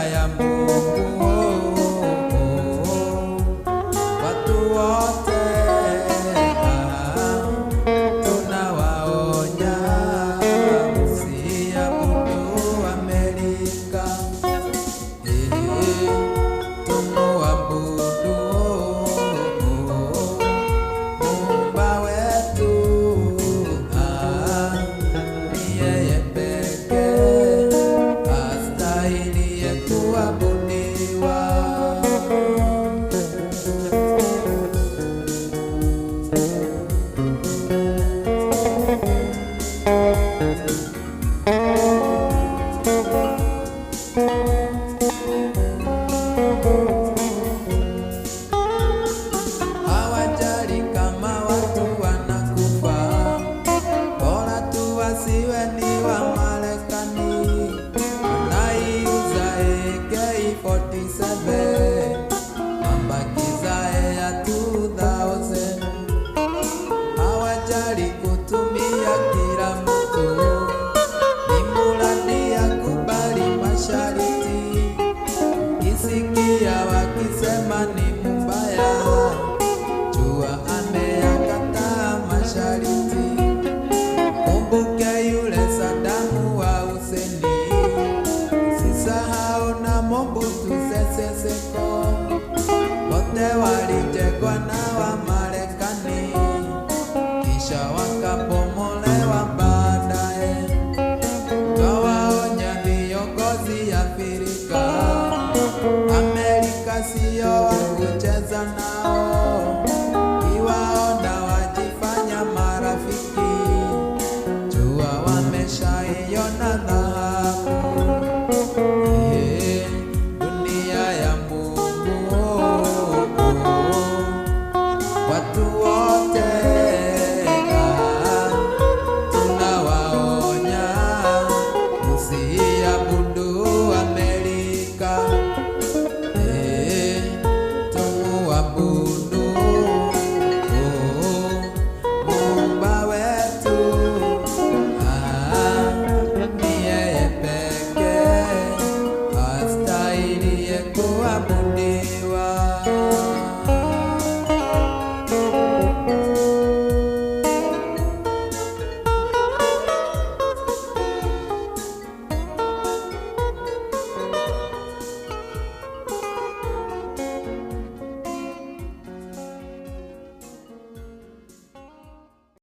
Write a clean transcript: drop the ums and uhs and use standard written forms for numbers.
ya Mungu. Watu wote tunawaonya msiabudu Amerika. Tumuabudu Muumba wetu, ni yeye pekee astahiliye kuabudiwa. Hawajali kama watu wanakufa, bora tu wasiwe ni wa Marekani. Wanaiuza AK-47, mambakizae ya 2000. Hawajali kutumia kila mtu, ni muradi ya kubali mashariti. Kisikia wakisema ni mbaya, jua ameyakataa mashariti. Kumbuke yule Sadamu wa Huseni, sisahau na Mobutu Sese Seko, wote walitekwa na wa Marekani, kisha wakapomolewa baadaye. Twawaonya viongozi Afrika, Amerika siyo wa kucheza nao. Kiwaona wajifanya marafiki, jua wameshaiona dhahabu. Dunia ya Mungu, watu wote tunawaonya msiabudu Amerika. Tumuabudu Muumba wetu, ni yeye pekee astahiliye kuabudiwa.